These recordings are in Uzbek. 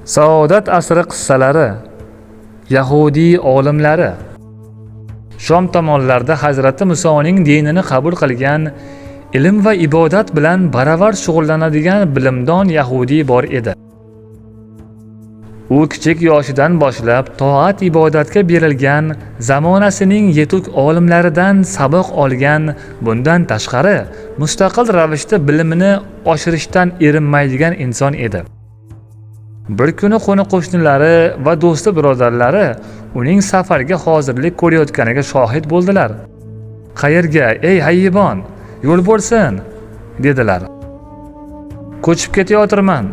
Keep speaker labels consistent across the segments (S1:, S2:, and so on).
S1: Saodat asri qissalari. Yahudiy olimlari. Shom tomonlarida Hazrati Musoning dinini qabul qilgan, ilm va ibodat bilan baravar shug'ullanadigan bilimdon yahudiy bor edi. U kichik yoshidan boshlab toat ibodatga berilgan, zamonasining yetuk olimlaridan saboq olgan, bundan tashqari mustaqil ravishda bilimini oshirishdan erinmaydigan inson edi. Bir kuni qo'ni-qo'shnilari va do'sti birodarlari uning safarga hozirlik ko'rayotganiga shohid bo'ldilar. "Qayerga, ey hayyibon? Yo'l bo'lsin", dedilar. "Ko'chib ketayotirman.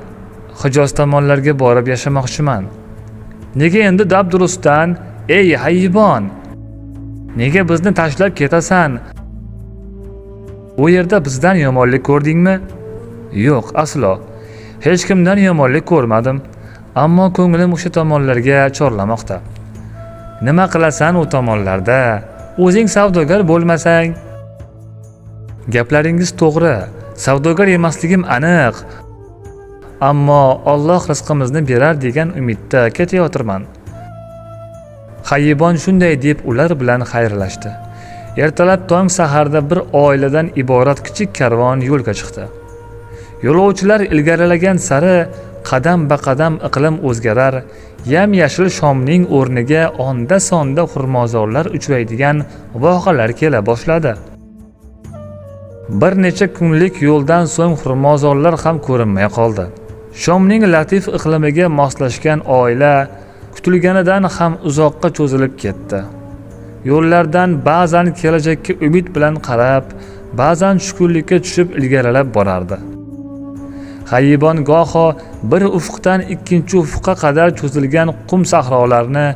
S1: Hijoz tomonlarga borib yashamoqchiman." "Nega endi dabdurustdan, ey hayyibon? Nega bizni tashlab ketasan? U yerda bizdan yomonlik ko'rdingmi?" "Yo'q, aslo. Hech kimdan yomonlik ko'rmadim, ammo ko'nglim o'sha tomonlarga chorlamoqda." "Nima qilasan u tomonlarda? O'zing savdogar bo'lmasang?" "Gaplaringiz to'g'ri. Savdogar emasligim aniq. Ammo Alloh rizqimizni berar degan umidda ketayotirman." Hayyibon shunday deb ular bilan xayrlashdi. Ertalab tong saharda bir oiladan iborat kichik karvon yo'lga chiqdi. Yo'lovchilar ilgarilagan sari qadam-baqadam iqlim o'zgarar, yam-yashil Shomning o'rniga onda-sonda xurmozorlar uchraydigan voqealar kela boshladi. Bir necha kunlik yo'ldan so'ng xurmozorlar ham ko'rinmay qoldi. Shomning latif iqlimiga moslashgan oila kutilganidan ham uzoqqa cho'zilib ketdi. Yo'llardan ba'zan kelajakka umid bilan qarab, ba'zan tushkunlikka tushib ilgarilab borardi. Hayyibon goho bir ufqdan ikkinchi ufqqa qadar cho'zilgan qum sahrolarni,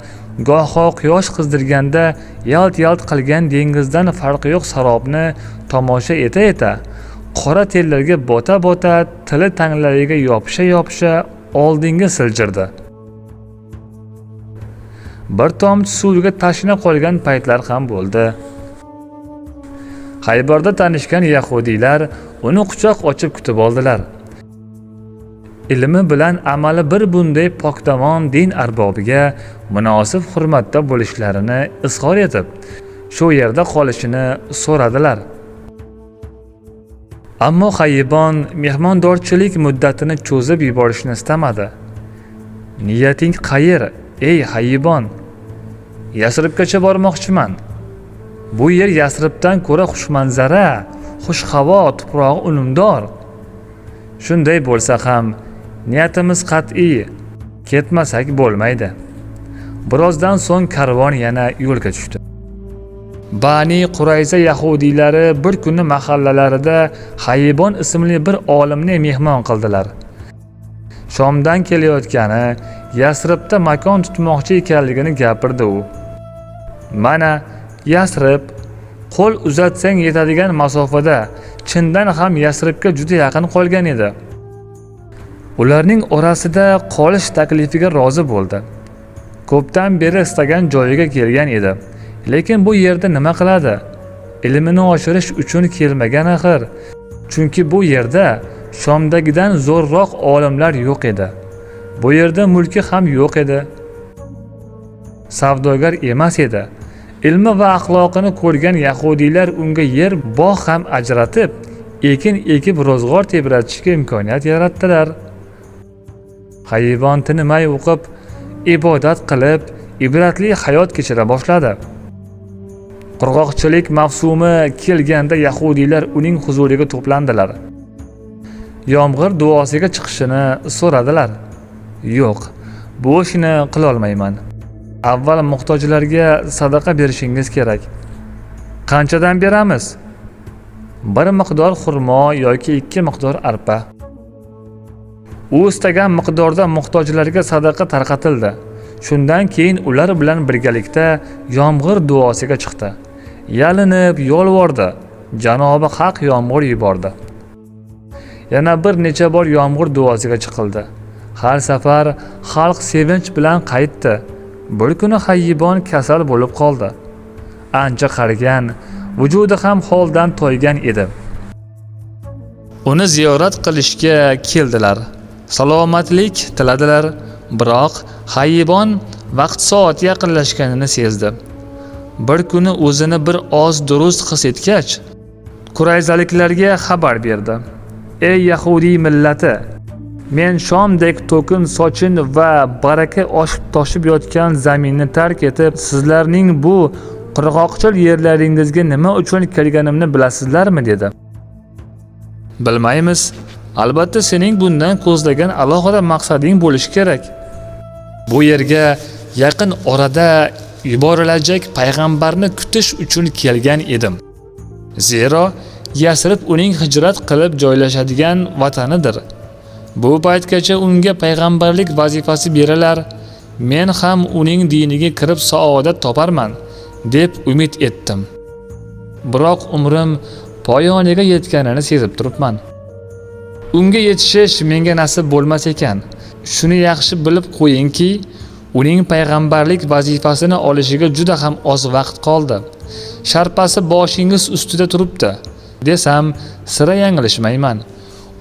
S1: goho quyosh qizdirganda yalt-yalt qilgan dengizdan farqi yo'q sarobni tomosha eta-eta, qora tellarga bota-bota, tili tanglariga yopisha-yopisha oldinga siljirdi. Bir tomchi suvga tashna qolgan paytlar ham bo'ldi. Xaybarda tanishgan yahudiylar uni quchoq ochib kutib oldilar. Ilmi bilan amali bir bunday pokdamon din arbobiga munosib hurmatda bo'lishlarini izhor etib, shu yerda qolishini so'radilar. Ammo Hayyibon mehmondorchilik muddatini cho'zib yuborishni istamadi. "Niyating qayer, ey Hayyibon?" "Yasribgacha bormoqchiman. Bu yer Yasribdan ko'ra xushmanzara, xush havo, tuprog'i unumdor." "Shunday bo'lsa ham niyatimiz qat'iy, ketmasak bo'lmaydi." Birozdan so'ng karvon yana yo'lga tushdi. Bani Qurayza yahudiylari bir kuni mahallalarida Hayyibon ismli bir olimni mehmon qildilar. Shomdan kelayotgani, Yasribda makon tutmoqchi ekanligini gapirdi u. "Mana Yasrib, qo'l uzatsang yetadigan masofada, chindan ham Yasribga juda yaqin qolgan edi." Ularning orasida qolish taklifiga rozi bo'ldi. Ko'pdan beri istagan joyiga kelgan edi. Lekin bu yerda nima qiladi? Ilmini oshirish uchun kelmagan axir. Chunki bu yerda Shomdagidan zo'rroq olimlar yo'q edi. Bu yerda mulki ham yo'q edi. Savdogar emas edi. Ilmi va axloqini ko'rgan yahudiylar unga yer, bog' ham ajratib, ekin ekib ro'zg'or tebratishga imkoniyat yaratdilar. Hayyibon tinmay o'qib, ibodat qilib, ibratli hayot kechira boshladi. Qurg'oqchilik mavsumi kelganda yahudiylar uning huzuriga to'plandilar. Yomg'ir duosiga chiqishini so'radilar. "Yo'q, bu ishni qila olmayman. Avval muhtojlarga sadaqa berishingiz kerak." "Qanchadan beramiz?" "Bir miqdor xurmo yoki 2 miqdor arpa." U istagan miqdorda muhtojlarga sadaqa tarqatildi. Shundan keyin ular bilan birgalikda yomg'ir duosiga chiqdi. Yalinib, yolvordi. Janobi Haq yomg'ir yubordi. Yana bir necha bor yomg'ir duosiga chiqildi. Har safar xalq sevinch bilan qaytdi. Bir kuni Hayyibon kasal bo'lib qoldi. Ancha qarigan, vujudi ham holdan toygan edi. Uni ziyorat qilishga keldilar. Salomatlik tiladilar. Biroq Hayibon vaqt soati yaqinlashganini sezdi. Bir kuni o'zini bir oz durust his etgach, Qurayzaliklarga xabar berdi. Ey Yahudiy millati, men Shomdek to'kin sochin va baraka oshib toshib yotgan zaminni tark etib, sizlarning bu qirg'oqchil yerlaringizga nima uchun kelganimni bilasizlarmi dedi. Bilmaymiz. Albatta sening bundan ko'zlagan alohida maqsading bo'lishi kerak. Bu yerga yaqin orada yuborilajak payg'ambarni kutish uchun kelgan edim. Zero Yasrib uning hijrat qilib joylashadigan vatanidir. Bu paytgacha unga payg'ambarlik vazifasi berilar, men ham uning diniga kirib saodat toparman deb umid etdim. Biroq umrim poyoniga yetganini sezib turibman. Unga yetishish menga nasib bo'lmas ekan. Shuni yaxshi bilib qo'yingki, uning payg'ambarlik vazifasini olishiga juda ham oz vaqt qoldi. Sharpasi boshingiz ustida turibdi desam, sira yanglishmayman.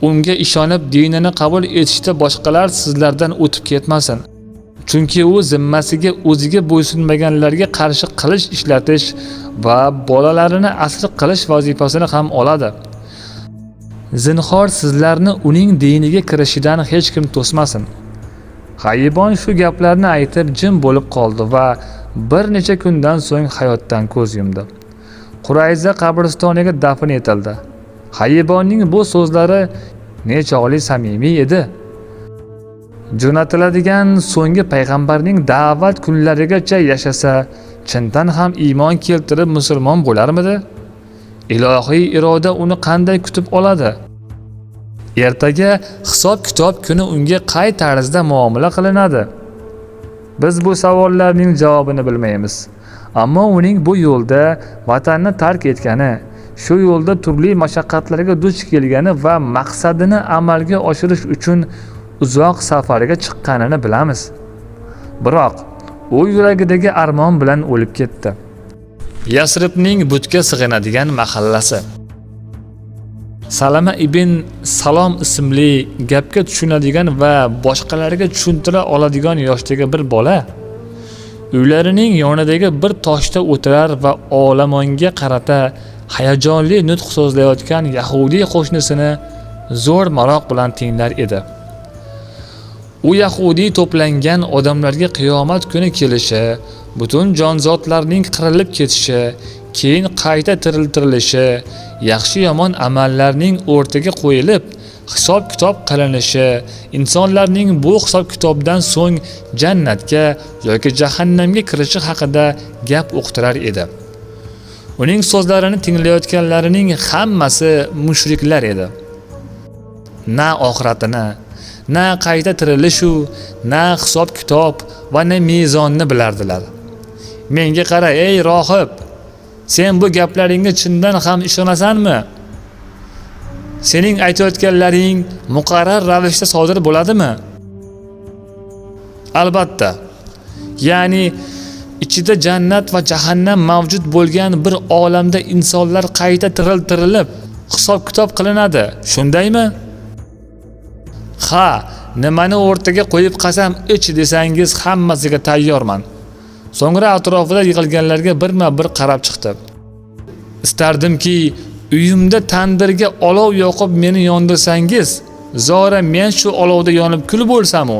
S1: Unga ishonib dinini qabul etishda boshqalar sizlardan o'tib ketmasin. Chunki u zimmasiga o'ziga bo'ysunmaganlarga qarshi qilich ishlatish va bolalarini asir qilish vazifasini ham oladi. Zinhor sizlarni uning diniga kirishidan hech kim to'smasin. Hayibon shu gaplarni aytib jim bo'lib qoldi va bir necha kundan so'ng hayotdan ko'z yumdi. Qurayza qabristoniga dafn etildi. Hayibonning bu so'zlari nechog'li samimiy edi. Jo'natiladigan so'nggi payg'ambarning da'vat kunlarigacha yashasa, chindan ham iymon keltirib musulmon bo'larmidi? Ilohiy iroda uni qanday kutib oladi? Ertaga hisob-kitob kuni unga qay tarzda muomala qilinadi? Biz bu savollarning javobini bilmaymiz. Ammo uning bu yo'lda vatanni tark etgani, shu yo'lda turli mashaqqatlarga duch kelgani va maqsadini amalga oshirish uchun uzoq safarga chiqqanini bilamiz. Biroq u yuragidagi armon bilan o'lib ketdi. Yasribning butga sig'inadigan mahallasi. Salama ibn Salom ismli gapga tushunadigan va boshqalarga tushuntira oladigan yoshdagi bir bola uylarining yonidagi bir toshda o'tirar va olamonga qarata hayajonli nutq so'zlayotgan Yahudiy qo'shnisini zo'r maroq bilan tinglar edi. U Yahudiy to'plangan odamlarga qiyomat kuni kelishi, butun jonzotlarning qirilib ketishi, keyin qayta tiriltirilishi, yaxshi yomon amallarning o'rtaga qo'yilib, hisob-kitob qilinishi, insonlarning bu hisob-kitobdan so'ng jannatga yoki jahannamga kirishi haqida gap uqtirar edi. Uning so'zlarini tinglayotganlarining hammasi mushriklar edi. Na oxiratini, na qayta tirilishu, na hisob-kitob va na mezonni bilardilar. Menga qara, ey rohib, sen bu gaplaringga chindan ham ishonasanmi? Sening aytayotganlaring muqarrar ravishda sodir bo'ladimi? Albatta. Ya'ni ichida jannat va jahannam mavjud bo'lgan bir olamda insonlar qayta tiriltirilib, hisob-kitob qilinadi. Shundaymi? Ha, nimani o'rtaga qo'yib qasam ich desangiz hammasiga tayyorman. So'ngra atrofida yig'ilganlarga birma-bir qarab chiqdi. Istardimki, uyimda tandirga olov yoqib meni yondirsangiz, zora men shu olovda yonib kul bo'lsam-u,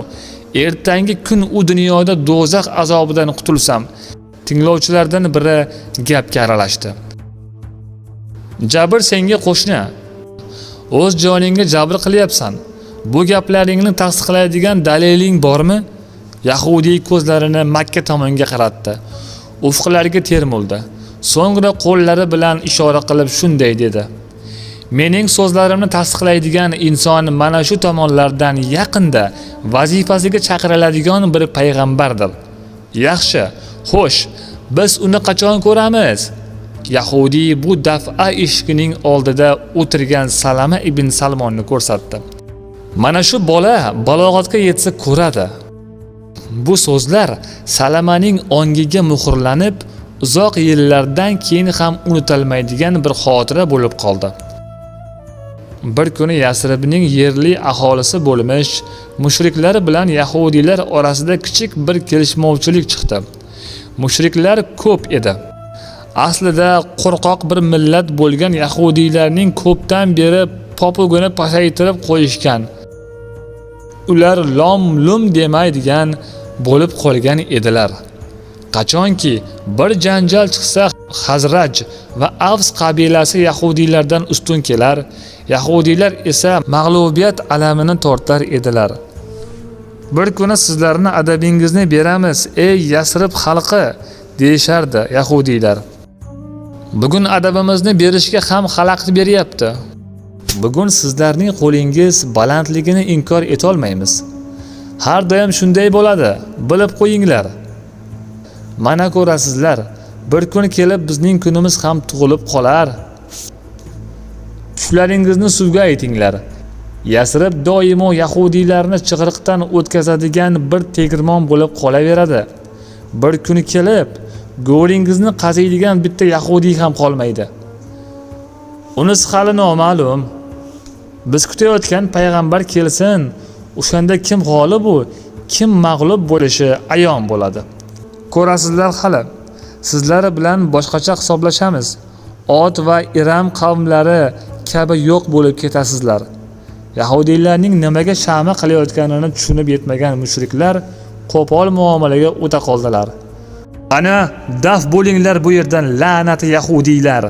S1: ertangi kun u dunyoda do'zax azobidan qutulsam. Tinglovchilardan biri gapga aralashdi. Jabr senga qo'shni. O'z joningga jabr qilyapsan. Bu gaplaringni tasdiqlaydigan daliling bormi? Yahudiy ko'zlarini Makka tomonga qaratdi. Ufqlariga termuldi. So'ngra qo'llari bilan ishora qilib shunday dedi: Mening so'zlarimni tasdiqlaydigan inson mana shu tomonlardan yaqinda vazifasiga chaqiriladigan bir payg'ambardir. Yaxshi, xo'sh, biz uni qachon ko'ramiz? Yahudiy bu daf'a eshigining oldida o'tirgan Salama ibn Salmonni ko'rsatdi. Mana shu bola balog'atga yetsa ko'radi. Bu so'zlar Salamaning ongiga muhrlanib, uzoq yillardan keyin ham unutilmaydigan bir xotira bo'lib qoldi. Bir kuni Yasribning yerli aholisi bo'lmish mushriklar bilan yahudiylar orasida kichik bir kelishmovchilik chiqdi. Mushriklar ko'p edi. Aslida qo'rqoq bir millat bo'lgan yahudiylarning ko'pdan beri popugini pasaytirib qo'yishgan. Ular lom-lum demaydigan bo'lib qolgan edilar. Qachonki bir janjal chiqsa, Xazraj va Avs qabilasi yahudiylardan ustun kelar, yahudiylar esa mag'lubiyat alamini tortar edilar. Bir kuni sizlarni adabingizni beramiz, ey Yasrib xalqi, deyishardi yahudiylar. Bugun adabimizni berishga ham xalaqit beryapti. Bugun sizlarning qo'lingiz balandligini inkor etolmaymiz. Har doim shunday bo'ladi, bilib qo'yinglar. Mana ko'rasizlar, bir kun kelib bizning kunimiz ham tug'ilib qolar. Tushlaringizni suvga aytinglar. Yasrib doimo yahudiylarni chig'iriqdan o'tkazadigan bir tegirmon bo'lib qolaveradi. Bir kun kelib, go'ringizni qaziydigan bitta yahudiy ham qolmaydi. Unisi hali noma'lum. Biz kutayotgan payg'ambar kelsin, o'shanda kim g'olib u, kim mag'lub bo'lishi ayon bo'ladi. Ko'rasizlar hali, sizlar bilan boshqacha hisoblashamiz. Ot va Iram qavmlari kabi yo'q bo'lib ketasizlar. Yahudiylarning nimaga shama qilayotganini tushunib yetmagan mushriklar qo'pol muomalaga o'ta qoldilar. Ana, daf bo'linglar bu yerdan, la'nati yahudiylar.